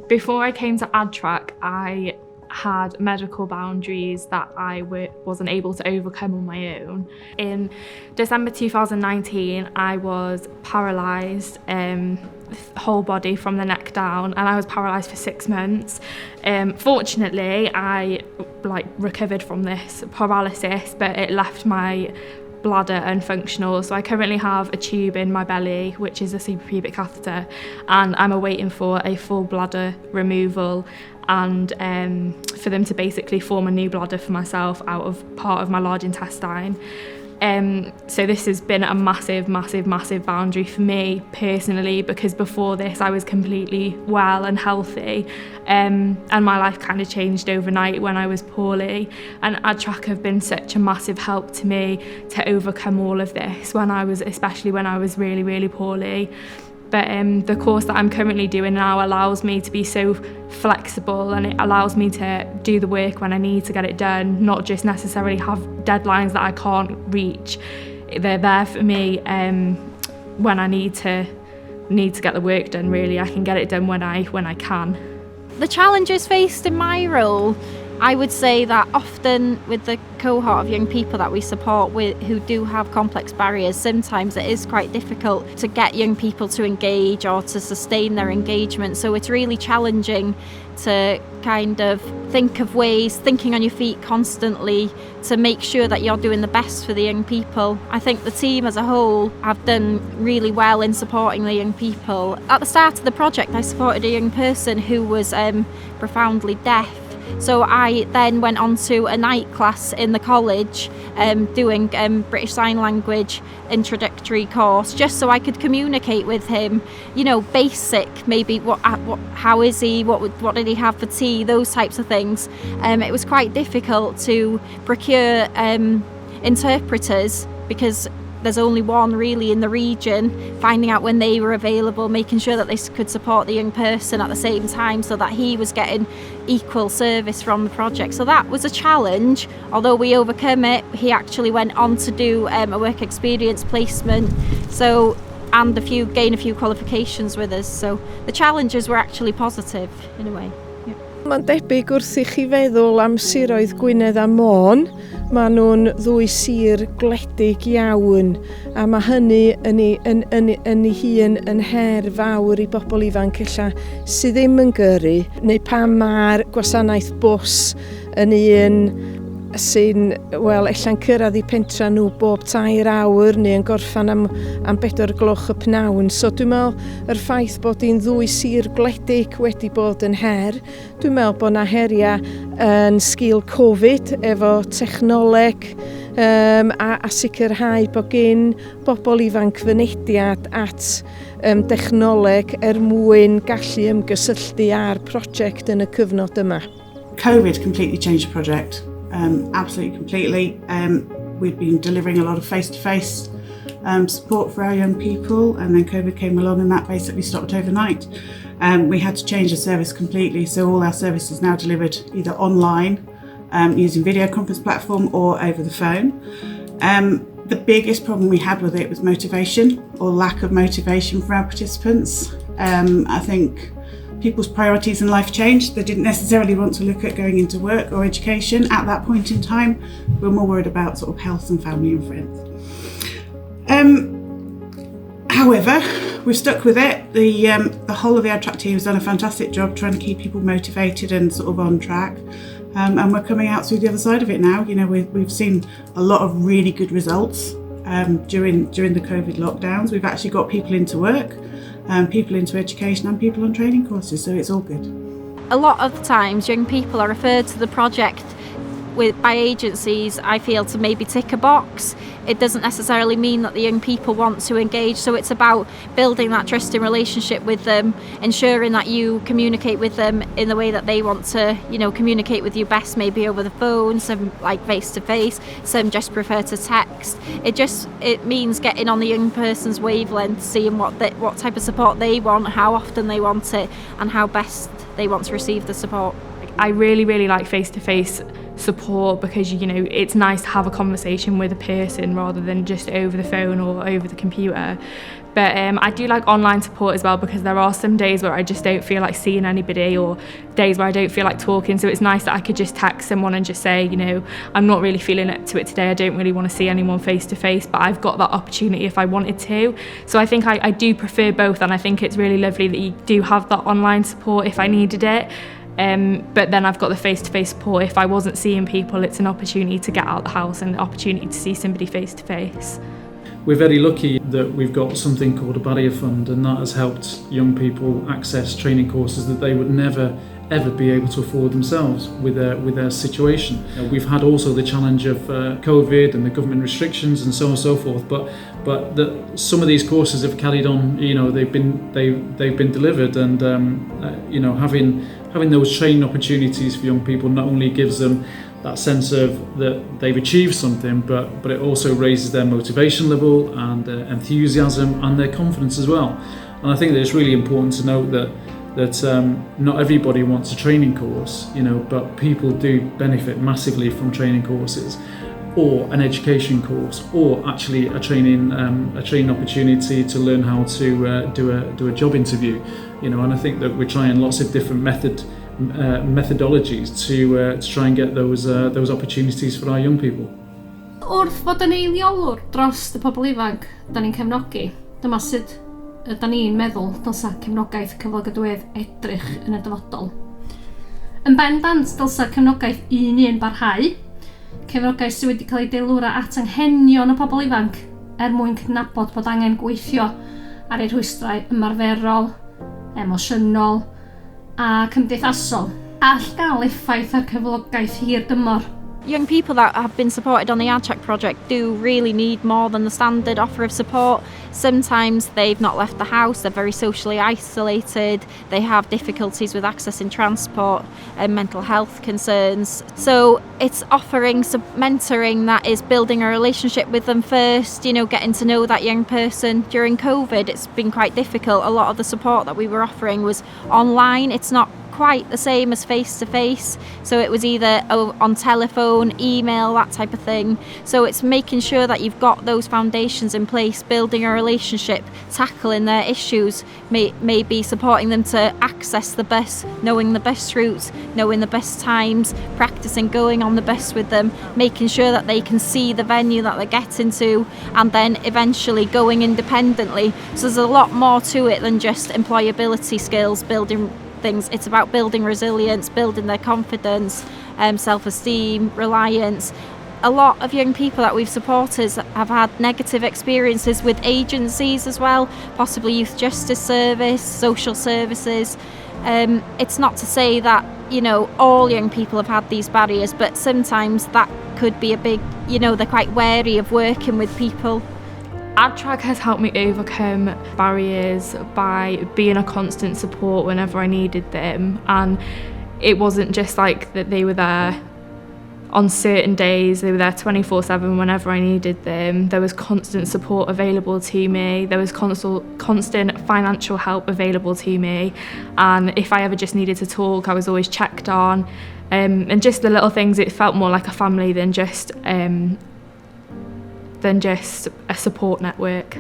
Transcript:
Before I came to AdTrack, I had medical boundaries that I wasn't able to overcome on my own. In December 2019, I was paralysed, whole body from the neck down, and I was paralysed for 6 months. Fortunately, I recovered from this paralysis, but it left my bladder unfunctional, so I currently have a tube in my belly, which is a suprapubic catheter, and I'm awaiting for a full bladder removal and for them to basically form a new bladder for myself out of part of my large intestine. So this has been a massive boundary for me personally, because before this I was completely well and healthy, and my life kind of changed overnight when I was poorly, and AdTrack have been such a massive help to me to overcome all of this especially when I was really poorly. But the course that I'm currently doing now allows me to be so flexible, and it allows me to do the work when I need to get it done, not just necessarily have deadlines that I can't reach. They're there for me when I need to get the work done. Really, I can get it done when I can. The challenges faced in my role, I would say that often with the cohort of young people that we support who do have complex barriers, sometimes it is quite difficult to get young people to engage or to sustain their engagement. So it's really challenging to kind of think of ways, thinking on your feet constantly to make sure that you're doing the best for the young people. I think the team as a whole have done really well in supporting the young people. At the start of the project, I supported a young person who was profoundly deaf. So I then went on to a night class in the college doing British Sign Language introductory course, just so I could communicate with him, basic, maybe how is he, what did he have for tea, those types of things. It was quite difficult to procure interpreters because there's only one really in the region, finding out when they were available, making sure that they could support the young person at the same time so that he was getting equal service from the project. So that was a challenge. Although we overcome it, he actually went on to do a work experience placement, and gain a few qualifications with us. So the challenges were actually positive in a way. Mae'n debyg wrth I chi feddwl am siroedd Gwynedd a Môn. Maen nhw'n ddwy sir gwledig iawn, a mae hynny yn ei hun yn her fawr I bobl ifanc sydd ddim yn gyrru, neu pam mae'r gwasanaeth bws yn un sy'n, ella'n cyrraedd I pentra nhw bob 2 awr neu yn gorffan am 4:00 PM. So dwi'n meddwl yr ffaith bod hi'n ddwy sir gwledig wedi bod yn her. Dwi'n meddwl bod 'na heriau yn sgil Covid efo technoleg a sicrhau bod gen bobl ifanc fynediad at dechnoleg mwyn gallu ymgysylltu ar prosiect yn y cyfnod yma. Covid completely changed the project. Absolutely completely. We'd been delivering a lot of face-to-face support for our young people, and then COVID came along and that basically stopped overnight. We had to change the service completely, so all our services now delivered either online using video conference platform or over the phone. The biggest problem we had with it was motivation, or lack of motivation for our participants. I think people's priorities in life changed. They didn't necessarily want to look at going into work or education at that point in time. We were more worried about sort of health and family and friends. However, we've stuck with it. The whole of the AdTrack team has done a fantastic job trying to keep people motivated and sort of on track. And we're coming out through the other side of it now. We've seen a lot of really good results during the COVID lockdowns. We've actually got people into work, people into education and people on training courses, so it's all good. A lot of times young people are referred to the project by agencies, I feel, to maybe tick a box. It doesn't necessarily mean that the young people want to engage, so it's about building that trusting relationship with them, ensuring that you communicate with them in the way that they want to, communicate with you best, maybe over the phone, some like face to face, some just prefer to text. It means getting on the young person's wavelength, seeing what type of support they want, how often they want it, and how best they want to receive the support. I really like face-to-face support, because it's nice to have a conversation with a person rather than just over the phone or over the computer. But I do like online support as well, because there are some days where I just don't feel like seeing anybody, or days where I don't feel like talking. So it's nice that I could just text someone and just say, I'm not really feeling up to it today. I don't really want to see anyone face to face, but I've got that opportunity if I wanted to. So I think I do prefer both, and I think it's really lovely that you do have that online support if I needed it. But then I've got the face-to-face support. If I wasn't seeing people, it's an opportunity to get out of the house and an opportunity to see somebody face-to-face. We're very lucky that we've got something called a barrier fund, and that has helped young people access training courses that they would never ever be able to afford themselves with their situation. We've had also the challenge of COVID and the government restrictions and so on and so forth, but some of these courses have carried on. They've been delivered, and having those training opportunities for young people not only gives them that sense of that they've achieved something, but it also raises their motivation level and their enthusiasm and their confidence as well. And I think that it's really important to note that not everybody wants a training course, but people do benefit massively from training courses, or an education course, or actually a training opportunity to learn how to do a job interview. And I think that we're trying lots of different methodologies to try and get those opportunities for our young people. Wrth fod yn eiliolwr dros y pobl ifanc da ni'n cefnogi, dyma sut da ni'n meddwl dylsa cefnogaeth cyflogadwyedd edrych yn y dyfodol. Yn bendant dylsa cefnogaeth un barhau, cefnogaeth sydd wedi cael ei deilwra at anghenion y pobl ifanc mwyn cydnabod bod angen gweithio ar eu rhwystrau ymarferol, emosiynol a cymdeithasol, all gael effaith ar cyflogaeth hir dymor. Young people that have been supported on the AdTrack project do really need more than the standard offer of support. Sometimes they've not left the house, they're very socially isolated, they have difficulties with accessing transport and mental health concerns. So it's offering some mentoring that is building a relationship with them first, getting to know that young person. During COVID, it's been quite difficult. A lot of the support that we were offering was online. It's not quite the same as face-to-face, so it was either on telephone, email, that type of thing. So it's making sure that you've got those foundations in place, building a relationship, tackling their issues, maybe supporting them to access the bus, knowing the bus routes, knowing the best times, practicing going on the bus with them, making sure that they can see the venue that they're getting to, and then eventually going independently. So there's a lot more to it than just employability skills, building things. It's about building resilience, building their confidence, self-esteem, reliance. A lot of young people that we've supported have had negative experiences with agencies as well, possibly Youth Justice Service, social services. It's not to say that, all young people have had these barriers, but sometimes that could be a big, they're quite wary of working with people. AdTrack has helped me overcome barriers by being a constant support whenever I needed them, and it wasn't just like that they were there on certain days, they were there 24/7 whenever I needed them. There was constant support available to me, there was constant financial help available to me, and if I ever just needed to talk, I was always checked on, and just the little things, it felt more like a family than just a support network.